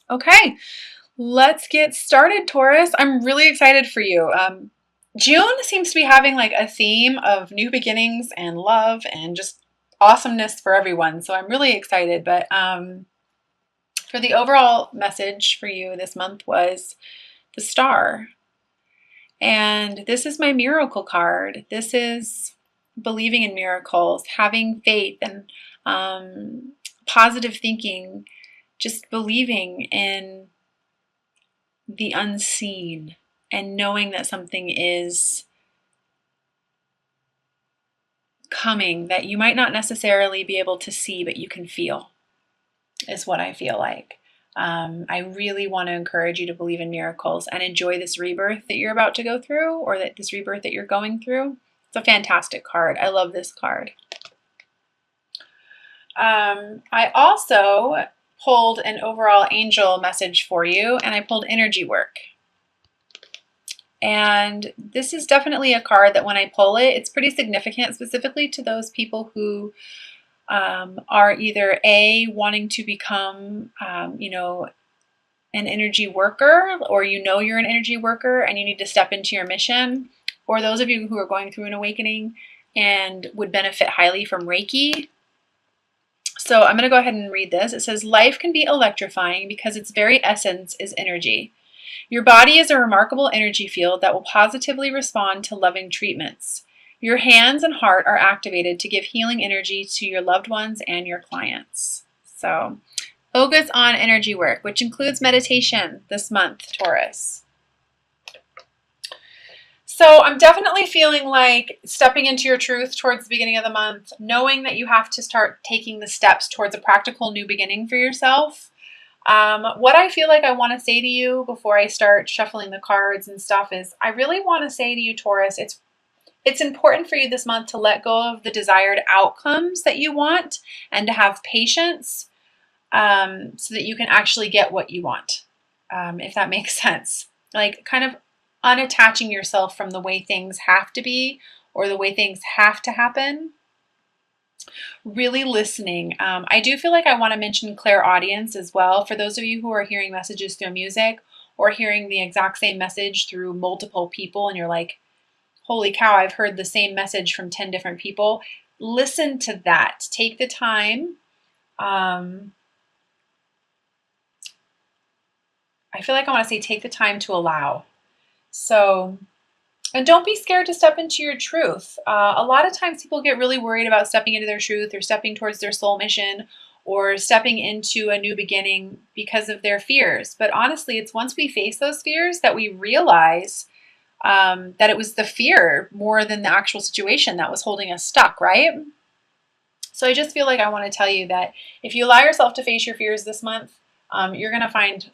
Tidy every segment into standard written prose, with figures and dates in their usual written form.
Okay, let's get started, Taurus. I'm really excited for you. June seems to be having like a theme of new beginnings and love and just awesomeness for everyone. So I'm really excited. But for the overall message for you this month was the star. And this is my miracle card. This is believing in miracles, having faith and positive thinking, just believing in the unseen and knowing that something is coming that you might not necessarily be able to see, but you can feel, is what I feel like. I really want to encourage you to believe in miracles and enjoy this rebirth that you're about to go through, or that this rebirth that you're going through. It's a fantastic card. I love this card. I also pulled an overall angel message for you, and I pulled energy work. And this is definitely a card that when I pull it, it's pretty significant, specifically to those people who are either wanting to become, an energy worker, or you're an energy worker and you need to step into your mission, or those of you who are going through an awakening and would benefit highly from Reiki. So I'm going to go ahead and read this. It says, life can be electrifying because its very essence is energy. Your body is a remarkable energy field that will positively respond to loving treatments. Your hands and heart are activated to give healing energy to your loved ones and your clients. So, focus on energy work, which includes meditation this month, Taurus. So I'm definitely feeling like stepping into your truth towards the beginning of the month, knowing that you have to start taking the steps towards a practical new beginning for yourself. What I feel like I want to say to you before I start shuffling the cards and stuff is I really want to say to you, Taurus, it's important for you this month to let go of the desired outcomes that you want and to have patience so that you can actually get what you want, if that makes sense. Like kind of unattaching yourself from the way things have to be or the way things have to happen. Really listening. I do feel like I want to mention clairaudience as well. For those of you who are hearing messages through music or hearing the exact same message through multiple people and you're like, holy cow, I've heard the same message from 10 different people. Listen to that. Take the time. I feel like I want to say take the time to allow. So, and don't be scared to step into your truth. A lot of times people get really worried about stepping into their truth or stepping towards their soul mission or stepping into a new beginning because of their fears. But honestly, it's once we face those fears that we realize that it was the fear more than the actual situation that was holding us stuck, right? So I just feel like I want to tell you that if you allow yourself to face your fears this month, you're going to find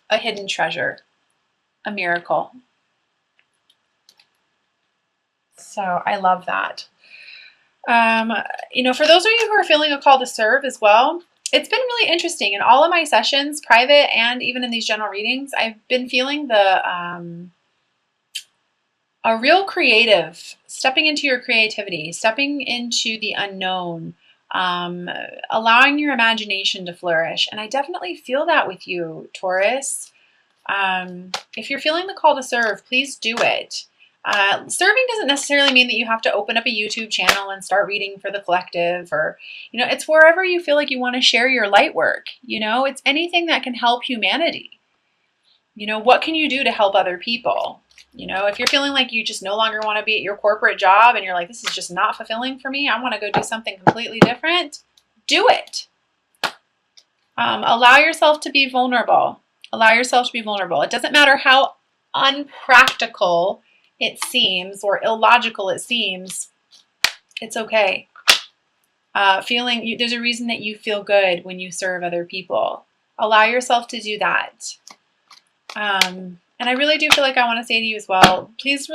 a hidden treasure, a miracle. So I love that. For those of you who are feeling a call to serve as well, it's been really interesting. In all of my sessions, private and even in these general readings, I've been feeling a real creative, stepping into your creativity, stepping into the unknown, allowing your imagination to flourish. And I definitely feel that with you, Taurus. If you're feeling the call to serve, please do it. Serving doesn't necessarily mean that you have to open up a YouTube channel and start reading for the collective, or, it's wherever you feel like you want to share your light work. It's anything that can help humanity. What can you do to help other people? If you're feeling like you just no longer want to be at your corporate job and you're like, this is just not fulfilling for me, I want to go do something completely different, do it. Allow yourself to be vulnerable. Allow yourself to be vulnerable. It doesn't matter how unpractical it seems or illogical it seems, it's okay. There's a reason that you feel good when you serve other people. Allow yourself to do that. And I really do feel like I want to say to you as well, please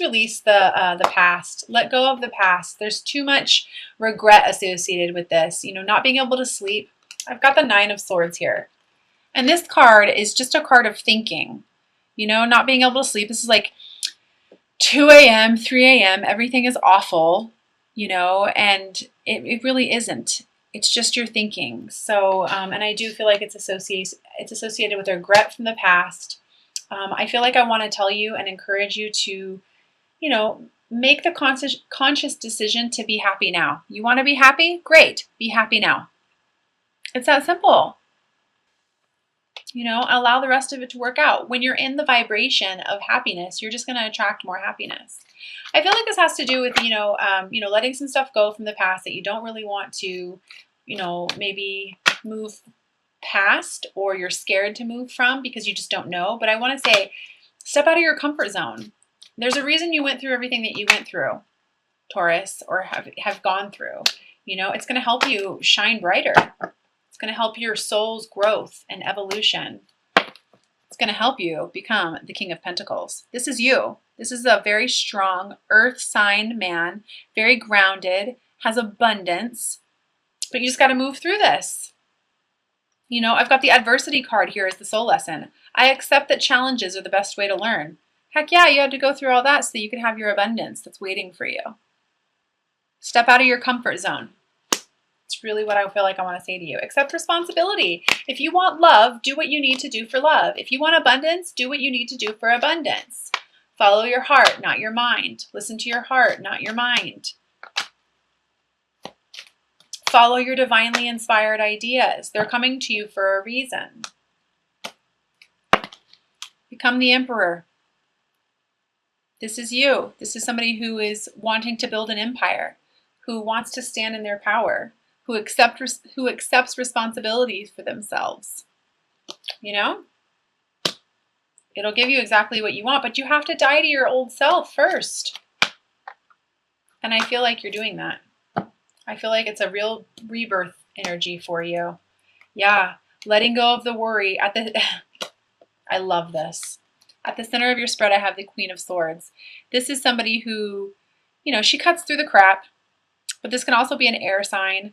release the past. Let go of the past. There's too much regret associated with this. Not being able to sleep. I've got the 9 of Swords here. And this card is just a card of thinking. Not being able to sleep. This is like 2 a.m., 3 a.m., everything is awful, and it really isn't. It's just your thinking. So, and I do feel like it's associated with regret from the past. I feel like I want to tell you and encourage you to, make the conscious decision to be happy now. You want to be happy? Great. Be happy now. It's that simple. Allow the rest of it to work out. When you're in the vibration of happiness, you're just going to attract more happiness. I feel like this has to do with, letting some stuff go from the past that you don't really want to, maybe move past, or you're scared to move from because you just don't know. But I want to say, step out of your comfort zone. There's a reason you went through everything that you went through, Taurus, or have gone through. It's going to help you shine brighter. It's going to help your soul's growth and evolution. It's going to help you become the King of Pentacles. This is you. This is a very strong earth sign man, very grounded, has abundance, but you just got to move through this. I've got the adversity card here as the soul lesson. I accept that challenges are the best way to learn. Heck yeah, you had to go through all that so that you could have your abundance that's waiting for you. Step out of your comfort zone. It's really what I feel like I want to say to you. Accept responsibility. If you want love, do what you need to do for love. If you want abundance, do what you need to do for abundance. Follow your heart, not your mind. Listen to your heart, not your mind. Follow your divinely inspired ideas. They're coming to you for a reason. Become the emperor. This is you. This is somebody who is wanting to build an empire, who wants to stand in their power, who accepts responsibilities for themselves. It'll give you exactly what you want, but you have to die to your old self first. And I feel like you're doing that. I feel like it's a real rebirth energy for you. Yeah, letting go of the worry. I love this. At the center of your spread, I have the Queen of Swords. This is somebody who, she cuts through the crap, but this can also be an air sign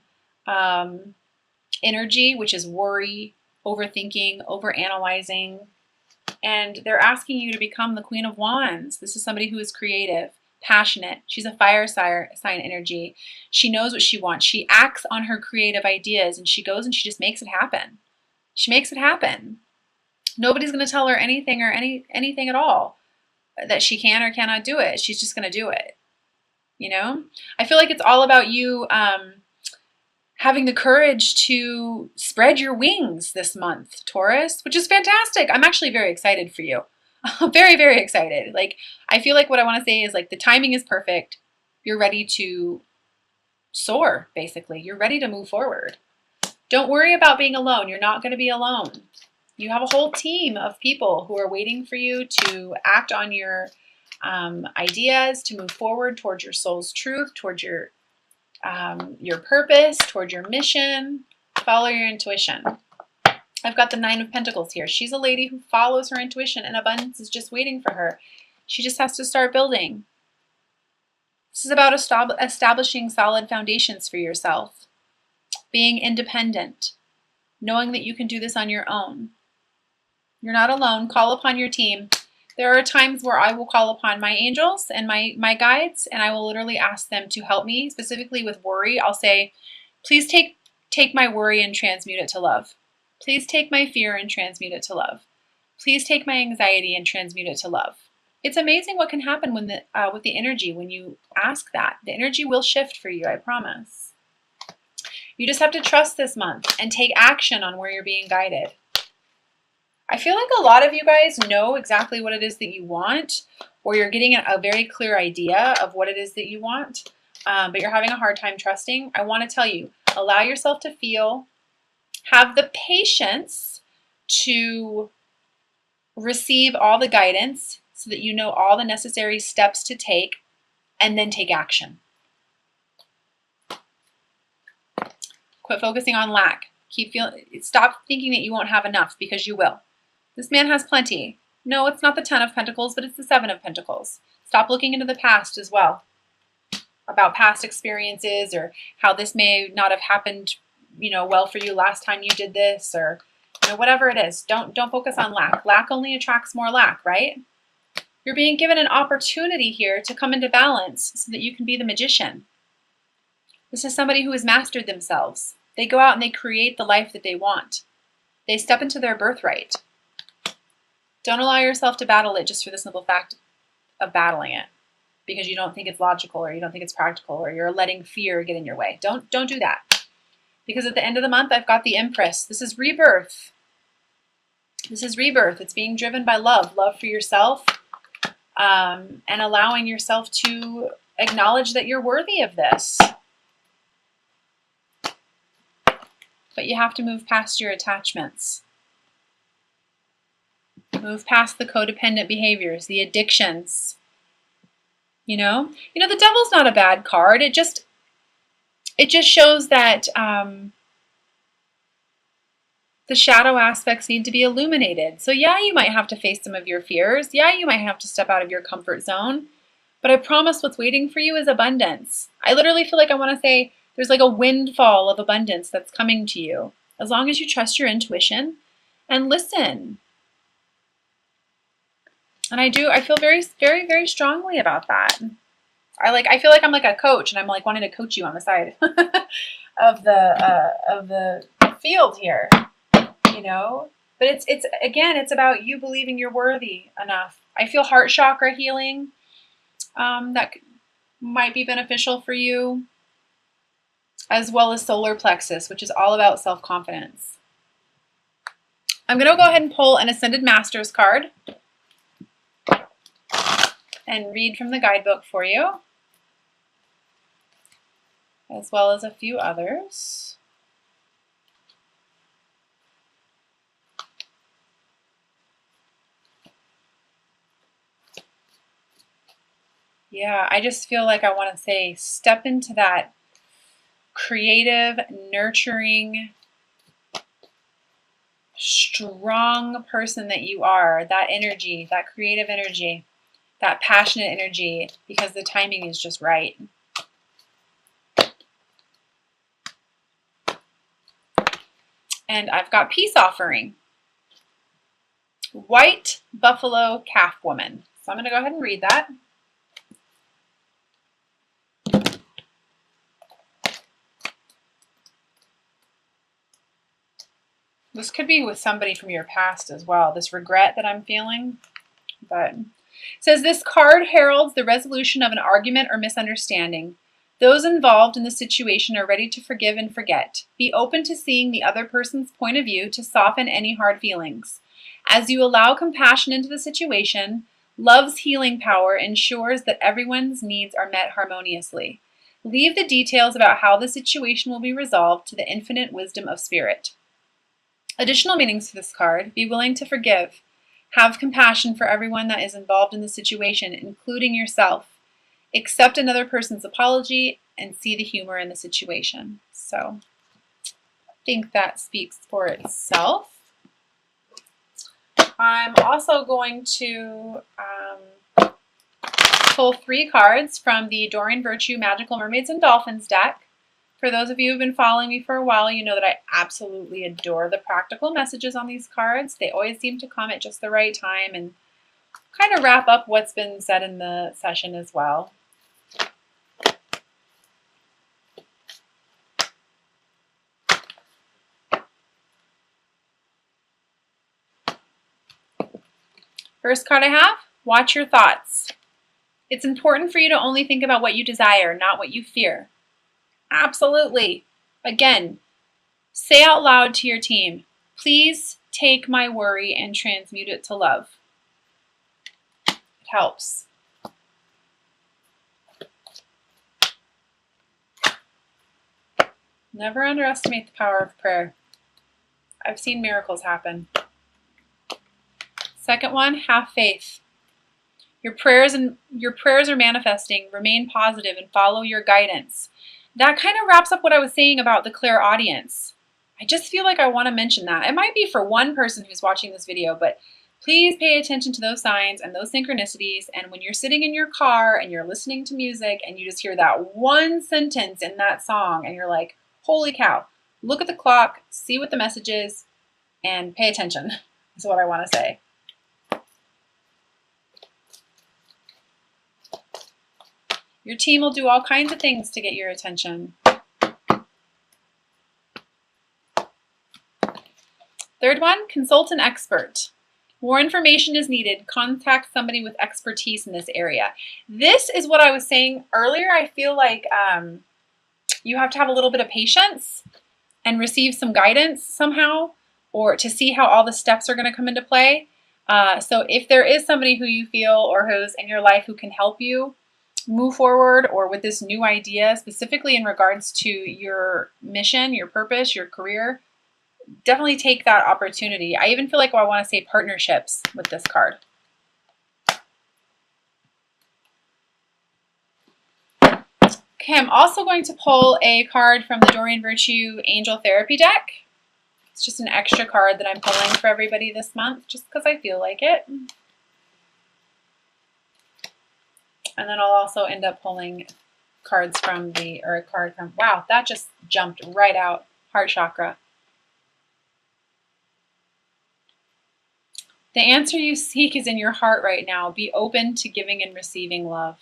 energy, which is worry, overthinking, overanalyzing. And they're asking you to become the Queen of Wands. This is somebody who is creative, passionate. She's a fire sign energy. She knows what she wants. She acts on her creative ideas, and she goes and she just makes it happen. She makes it happen. Nobody's going to tell her anything or anything at all that she can or cannot do it. She's just going to do it. I feel like it's all about you having the courage to spread your wings this month, Taurus, which is fantastic. I'm actually very excited for you. Very, very excited. I feel like what I want to say is the timing is perfect. You're ready to soar, basically. You're ready to move forward. Don't worry about being alone. You're not going to be alone. You have a whole team of people who are waiting for you to act on your ideas, to move forward towards your soul's truth, towards your purpose, towards your mission. Follow your intuition. I've got the Nine of Pentacles here. She's a lady who follows her intuition, and abundance is just waiting for her. She just has to start building. This is about establishing solid foundations for yourself, being independent, knowing that you can do this on your own. You're not alone. Call upon your team. There are times where I will call upon my angels and my guides, and I will literally ask them to help me, specifically with worry. I'll say, please take my worry and transmute it to love. Please take my fear and transmute it to love. Please take my anxiety and transmute it to love. It's amazing what can happen with the energy when you ask that. The energy will shift for you, I promise. You just have to trust this month and take action on where you're being guided. I feel like a lot of you guys know exactly what it is that you want, or you're getting a very clear idea of what it is that you want, but you're having a hard time trusting. I want to tell you, allow yourself to feel, have the patience to receive all the guidance so that you know all the necessary steps to take, and then take action. Quit focusing on lack. Stop thinking that you won't have enough, because you will. This man has plenty. No, it's not the 10 of Pentacles, but it's the 7 of Pentacles. Stop looking into the past as well, about past experiences, or how this may not have happened, well for you last time you did this, or whatever it is. Don't focus on lack. Lack only attracts more lack, right? You're being given an opportunity here to come into balance so that you can be the magician. This is somebody who has mastered themselves. They go out and they create the life that they want. They step into their birthright. Don't allow yourself to battle it just for the simple fact of battling it because you don't think it's logical or you don't think it's practical or you're letting fear get in your way. Don't do that. Because at the end of the month, I've got the Empress. This is rebirth. This is rebirth. It's being driven by love for yourself, and allowing yourself to acknowledge that you're worthy of this. But you have to move past your attachments. Move past the codependent behaviors, the addictions. You know, the Devil's not a bad card. It just shows that the shadow aspects need to be illuminated. So yeah, you might have to face some of your fears. Yeah, you might have to step out of your comfort zone. But I promise what's waiting for you is abundance. I literally feel like I want to say there's like a windfall of abundance that's coming to you. As long as you trust your intuition and listen. And I feel very, very, very strongly about that. I feel like I'm like a coach and I'm like wanting to coach you on the side of the field here, you know? But it's about you believing you're worthy enough. I feel heart chakra healing that might be beneficial for you, as well as solar plexus, which is all about self-confidence. I'm going to go ahead and pull an Ascended Masters card and read from the guidebook for you, as well as a few others. Yeah, I just feel like I want to say step into that creative, nurturing, strong person that you are, that energy, that creative energy, that passionate energy, because the timing is just right. And I've got peace offering. White buffalo calf woman. So I'm going to go ahead and read that. This could be with somebody from your past as well, this regret that I'm feeling. But it says this card heralds the resolution of an argument or misunderstanding. Those involved in the situation are ready to forgive and forget. Be open to seeing the other person's point of view to soften any hard feelings. As you allow compassion into the situation, love's healing power ensures that everyone's needs are met harmoniously. Leave the details about how the situation will be resolved to the infinite wisdom of spirit. Additional meanings to this card: be willing to forgive. Have compassion for everyone that is involved in the situation, including yourself. Accept another person's apology and see the humor in the situation. So I think that speaks for itself. I'm also going to pull 3 cards from the Doreen Virtue Magical Mermaids and Dolphins deck. For those of you who have been following me for a while, you know that I absolutely adore the practical messages on these cards. They always seem to come at just the right time and kind of wrap up what's been said in the session as well. First card I have, watch your thoughts. It's important for you to only think about what you desire, not what you fear. Absolutely. Again, say out loud to your team, please take my worry and transmute it to love. It helps. Never underestimate the power of prayer. I've seen miracles happen. Second one, have faith. Your prayers are manifesting. Remain positive and follow your guidance. That kind of wraps up what I was saying about the clairaudience. I just feel like I want to mention that. It might be for one person who's watching this video, but please pay attention to those signs and those synchronicities. And when you're sitting in your car and you're listening to music and you just hear that one sentence in that song and you're like, holy cow, look at the clock, see what the message is, and pay attention is what I want to say. Your team will do all kinds of things to get your attention. Third one, consult an expert. More information is needed. Contact somebody with expertise in this area. This is what I was saying earlier. I feel like you have to have a little bit of patience and receive some guidance somehow, or to see how all the steps are going to come into play. So if there is somebody who you feel or who's in your life who can help you move forward or with this new idea, specifically in regards to your mission, your purpose, your career, definitely take that opportunity. I even feel like I want to say partnerships with this card. Okay, I'm also going to pull a card from the Doreen Virtue Angel Therapy deck. It's just an extra card that I'm pulling for everybody this month, just because I feel like it. And then I'll also end up pulling cards from a card from, wow, that just jumped right out, heart chakra. The answer you seek is in your heart right now. Be open to giving and receiving love.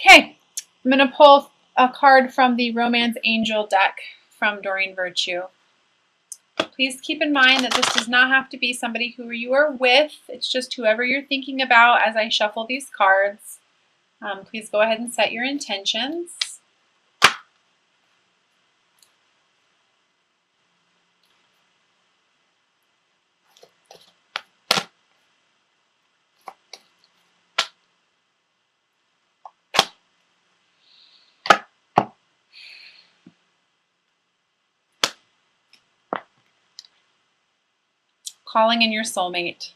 Okay, I'm going to pull a card from the Romance Angel deck from Doreen Virtue. Please keep in mind that this does not have to be somebody who you are with. It's just whoever you're thinking about as I shuffle these cards. Please go ahead and set your intentions. Calling in your soulmate.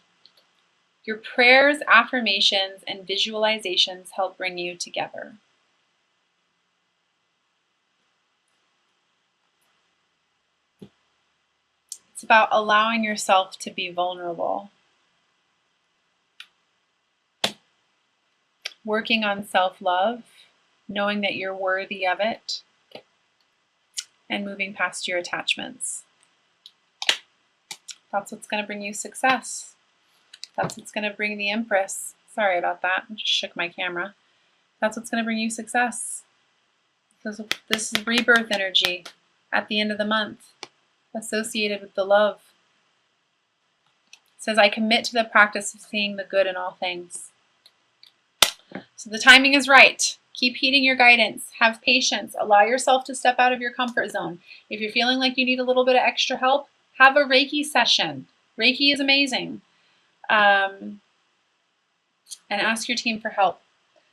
Your prayers, affirmations, and visualizations help bring you together. It's about allowing yourself to be vulnerable. Working on self-love, knowing that you're worthy of it, and moving past your attachments. That's what's going to bring you success. That's what's going to bring the Empress. Sorry about that. I just shook my camera. That's what's going to bring you success. This is rebirth energy at the end of the month, associated with the love. It says, I commit to the practice of seeing the good in all things. So the timing is right. Keep heeding your guidance. Have patience. Allow yourself to step out of your comfort zone. If you're feeling like you need a little bit of extra help, have a Reiki session. Reiki is amazing. And ask your team for help.